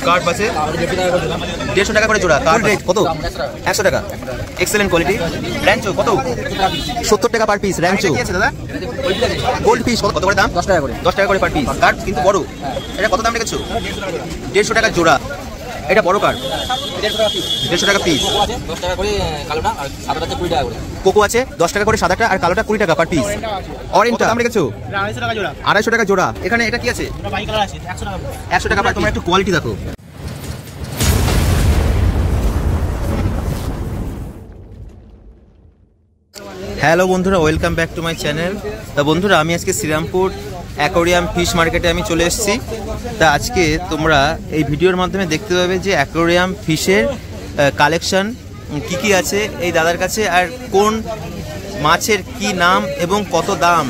Card আছে 150 টাকা করে জোড়া। কার্ড রেট কত? 100 টাকা। Excellent quality. র্যাঞ্চো কত? 70 টাকা পার পিস। র্যাঞ্চো কি আছে দাদা? গোল্ড পিস কত করে দাম? 10 টাকা করে। 10 টাকা করে পার পিস। কার্ড কিন্তু বড়। এটা কত দাম রেখেছো? 150 টাকা জোড়া। এটা বড় কার্ড। 150 টাকা পিস। 10 টাকা করে কালোটা আর সাদাটা 20 টাকা করে। কোকো আছে 10 টাকা করে সাদাটা, আর কালোটা 20 টাকা পার পিস। অরেঞ্জটা দাম রেখেছো 250 টাকা জোড়া। 250 টাকা জোড়া। এখানে এটা কি আছে? এটা বাই কালার আছে 100 টাকা। 100 টাকা পার। তোমরা একটু কোয়ালিটি দেখো। হ্যালো বন্ধুরা, welcome back to my channel. তা বন্ধুরা, আমি আজকে শ্রীরামপুর অ্যাকোরিয়াম ফিশ মার্কেটে আমি চলে এসেছি। তা আজকে তোমরা এই ভিডিওর মাধ্যমে দেখতে পাবে যে অ্যাকোরিয়াম ফিশের কালেকশন কি আছে এই দাদার কাছে, আর কোন মাছের কি নাম এবং কত দাম,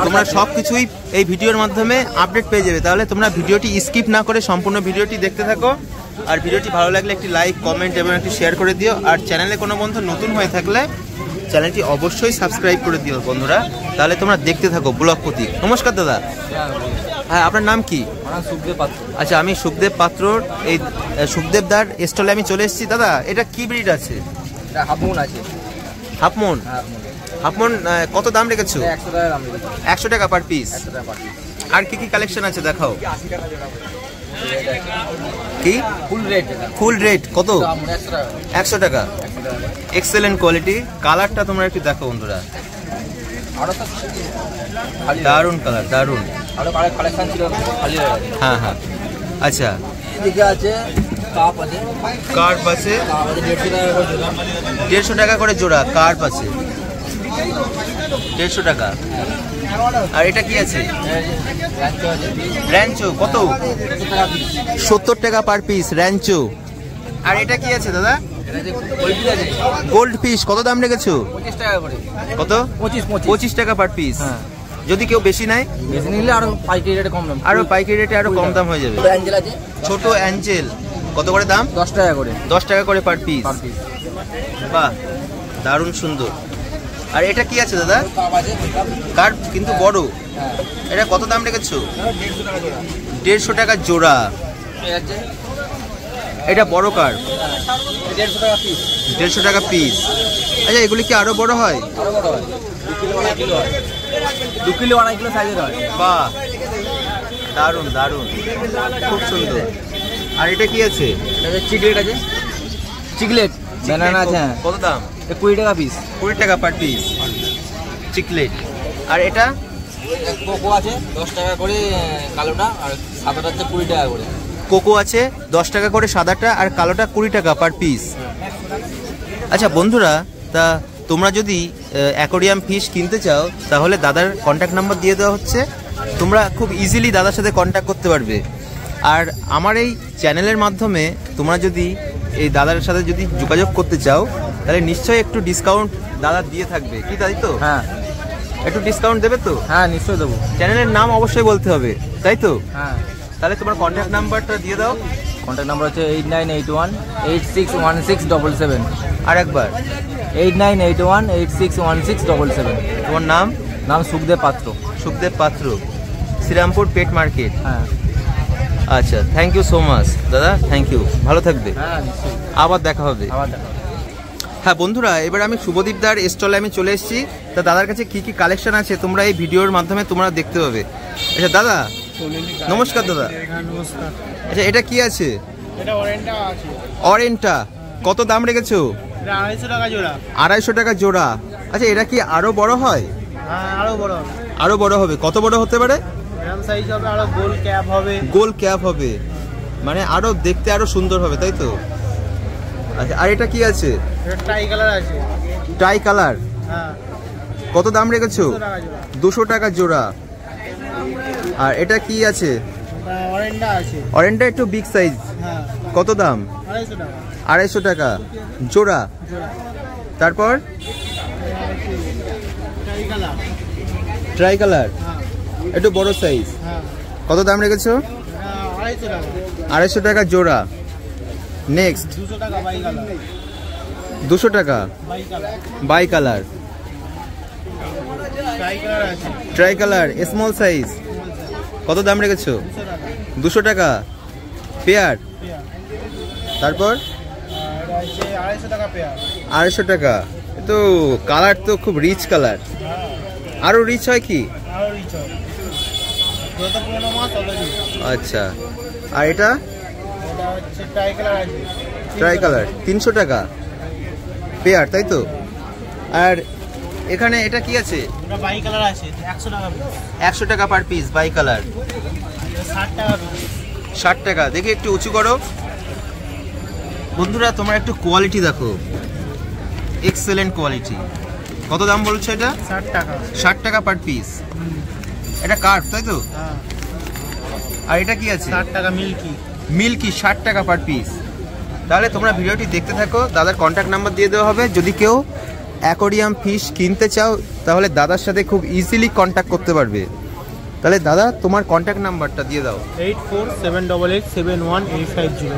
তোমরা সব কিছুই এই ভিডিওর মাধ্যমে আপডেট পেয়ে যাবে। তাহলে তোমরা ভিডিওটি স্কিপ না করে সম্পূর্ণ ভিডিওটি দেখতে থাকো। আর ভিডিওটি ভালো লাগলে একটি লাইক, কমেন্ট এবং একটি শেয়ার করে দিও। আর চ্যানেলে কোনো বন্ধু নতুন হয়ে থাকলে চ্যানেলটি অবশ্যই সাবস্ক্রাইব করে দিও বন্ধুরা। তাহলে তোমরা দেখতে থাকো ব্লগ প্রতীক। নমস্কার দাদা। হ্যাঁ, আপনার নাম কি? সুখদেব পাত্র। আচ্ছা, আমি সুখদেব পাত্রর এই সুখদেব দার স্টলে আমি চলে এসেছি। দাদা, এটা কি ব্রিড আছে? এটা হাফমুন আছে। হাফমুন। হাফমুন কত দাম রেখেছো? 100 টাকা দাম রেখেছি। 100 টাকা পার পিস। 100 টাকা পার পিস। আর কি কি কালেকশন আছে দেখাও। কি ফুল রেট? ফুল রেট কত? 100 টাকা। 100 টাকা। Excellent quality. কালারটা তোমরা একটু দেখো বন্ধুরা, দারুন কালার, দারুন। আরো কালেকশন ছিল খালি হয়ে গেছে। হ্যাঁ হ্যাঁ। আচ্ছা, এদিকে আছে কাপ আছে। কার্প আছে কাপ আছে 150 টাকা করে জোড়া। 150 টাকা করে জোড়া। কার্প আছে 150 টাকা। আর এটা কি আছে? র্যাঞ্চো আছে। র্যাঞ্চো কত? 70 টাকা পিস। 70 টাকা পার পিস র্যাঞ্চো। আর এটা কি আছে দাদা? এটা যে কোয়ালিটি আছে গোল্ড ফিশ কত দাম রেখেছো? 25 টাকা করে। কত? 25 টাকা পার পিস। হ্যাঁ। যদি কেউ বেশি নেয়, বেশি নিলে আরো পাইকারি রেটে কম দাম। আরো পাইকারি রেটে আরো কম দাম হয়ে যাবে। অ্যাঞ্জেল আছে ছোট অ্যাঞ্জেল কত করে দাম? 10 টাকা করে। 10 টাকা করে পার পিস। Per piece. বাহ, দারুণ সুন্দর। আর এটা কি আছে দাদা? কাপ আছে। কার্প কিন্তু বড়। হ্যাঁ। এটা কত দাম রেখেছো? 150 টাকা জোড়া। 150 টাকা জোড়া। এই আছে এটা বড় কার্প। 150 টাকা পিস। 150 টাকা পিস। আচ্ছা, এগুলি কি আরো বড় হয়? আরো বড় হয়। 2 কিলো 1 কিলো হয়। 2 কিলো 1 কিলো সাইজের হয়। বাহ, দারুণ দারুণ, খুব সুন্দর। আর এটা কি আছে? এটা চিকলেট আছে। চিকলেট ব্যানানা আছে। হ্যাঁ। কত দাম? 20 টাকা পিস। 20 টাকা পার পিস চিকলেট। আর এটা? কোকো আছে 10 টাকা করে কালোটা, আর সাদাটা হচ্ছে 20 টাকা করে। কোকো আছে 10 টাকা করে সাদাটা, আর কালোটা 20 টাকা পার পিস। আচ্ছা বন্ধুরা, তা তোমরা যদি অ্যাকোরিয়াম ফিশ কিনতে চাও তাহলে দাদার কন্ট্যাক্ট নাম্বার দিয়ে দেওয়া হচ্ছে। তোমরা খুব ইজিলি দাদার সাথে কন্ট্যাক্ট করতে পারবে। আর আমার এই চ্যানেলের মাধ্যমে তোমরা যদি এই দাদার সাথে যদি যোগাযোগ করতে চাও তাহলে নিশ্চয়ই একটু ডিসকাউন্ট দাদা দিয়ে থাকবে। কি তাই তো? হ্যাঁ। একটু ডিসকাউন্ট দেবে তো? হ্যাঁ, নিশ্চয়ই দেবো। চ্যানেলের নাম অবশ্যই বলতে হবে, তাই তো? হ্যাঁ। তাহলে তোমার কন্ট্যাক্ট নাম্বারটা দিয়ে দাও। কন্ট্যাক্ট নাম্বার হচ্ছে 8981861677। আর একবার 8981861677। তোমার নাম? নাম সুখদেব পাত্র। সুখদেব পাত্র, শ্রীরামপুর পেট মার্কেট। হ্যাঁ। আচ্ছা, থ্যাংক ইউ সো মাচ দাদা, থ্যাংক ইউ। ভালো থাকবে। হ্যাঁ, নিশ্চয়ই। আবার দেখা হবে। আবার দেখা হবে। হ্যাঁ বন্ধুরা, এবার আমি শুভদীপ দার স্টলে আমি চলে এসেছি। তা দাদার কাছে কি কি কালেকশন আছে তোমরা এই ভিডিওর মাধ্যমে তোমরা দেখতে পাবে। আচ্ছা দাদা, নমস্কার দাদা। নমস্কার। আচ্ছা, এটা কি আছে? এটা অরেঞ্জটা আছে। অরেঞ্জটা কত দাম রেখেছো? এটা 250 টাকা জোড়া। 250 টাকা জোড়া। আচ্ছা, এটা কি আরো বড় হয়? হ্যাঁ, আরো বড়। আরো বড় হবে? কত বড় হতে পারে? এরকম সাইজ হবে, আরো গোল ক্যাপ হবে। গোল ক্যাপ হবে, মানে আরো দেখতে আরো সুন্দর হবে, তাই তো? আচ্ছা, আর এটা কি আছে? এটা ট্রাই কালার আছে। Try colour. হ্যাঁ। কত দাম রেখেছো? 200 টাকা জোড়া। 200 টাকা জোড়া। আর এটা কি আছে? অরেঞ্জটা আছে। অরেঞ্জটা একটু বিগ সাইজ। হ্যাঁ। কত দাম? 250 টাকা 250 টাকা জোড়া। জোড়া। তারপর ট্রাই কালার। ট্রাই কালার হ্যাঁ। একটু বড় সাইজ। হ্যাঁ। কত দাম রেখেছো? 250 টাকা। 250 টাকা জোড়া। নেক্সট 200 টাকা বাই কালার। 200 টাকা bicolour. Bicolour. Tricolour আছে। Tricolour small size. কত দাম রেখেছো? 200 টাকা। 200 টাকা পেয়ার। পেয়ার। তারপর এটা হচ্ছে 250 টাকা পেয়ার। 250 টাকা। তো কালার তো খুব রিচ কালার, হ্যাঁ, আরো রিচ হয় কি? আরো রিচ হয়। যত পুরোনো মাছ তত রিচ। আচ্ছা, আর এটা এটা হচ্ছে ট্রাই কালার আছে। ট্রাই কালার 300 টাকা পেয়ার, তাই তো? আর এখানে এটা কি আছে? এটা বাই কালার আছে 100 টাকা পিস। 100 টাকা পার পিস বাই কালার। এটা 60 টাকা পিস। 60 টাকা। দেখি একটু উঁচু করো বন্ধুরা, তোমরা একটু কোয়ালিটি দেখো, এক্সেলেন্ট কোয়ালিটি। কত দাম বলছো এটা? 60 টাকা। 60 টাকা পার পিস। এটা কার্ভ, তাই তো? হ্যাঁ, আর এটা কি আছে? 60 টাকা মিল্কি। মিল্কি 60 টাকা পার পিস। তাহলে তোমরা ভিডিওটি দেখতে থাকো, দাদার কন্ট্যাক্ট নাম্বার দিয়ে দেওয়া হবে। যদি কেউ অ্যাকোরিয়াম ফিশ কিনতে চাও তাহলে দাদার সাথে খুব ইজিলি কন্ট্যাক্ট করতে পারবে। তাহলে দাদা তোমার কন্ট্যাক্ট নাম্বারটা দিয়ে দাও। 8478871850।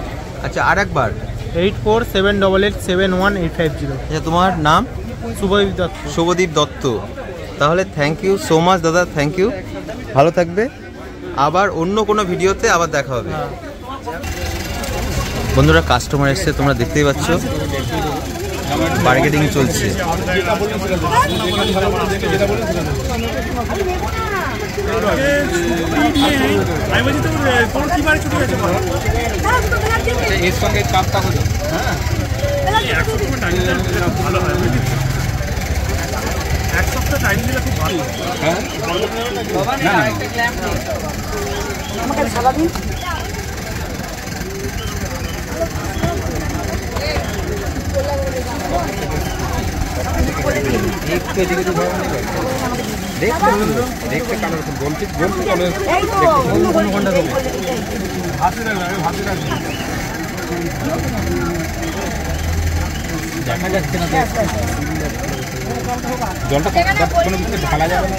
আচ্ছা, আর একবার। 8478871850। আচ্ছা, তোমার নাম? শুভদীপ দত্ত। শুভদীপ দত্ত। তাহলে থ্যাংক ইউ সো মাচ দাদা, থ্যাংক ইউ, ভালো থাকবে। আবার অন্য কোনো ভিডিওতে আবার দেখা হবে। হ্যাঁ। বন্ধুরা কাস্টমার এসছে, তোমরা দেখতেই পাচ্ছ, বার্গেনিং চলছে। এর সঙ্গে চাপটা করি। এক সপ্তাহ টাইম দিলে খুব ভালো। দেখতে কালার বলছি কালার কোনটা দেবো? দেখা যাচ্ছে না, জলটা কোনো কিছু ঢালা যাবে না।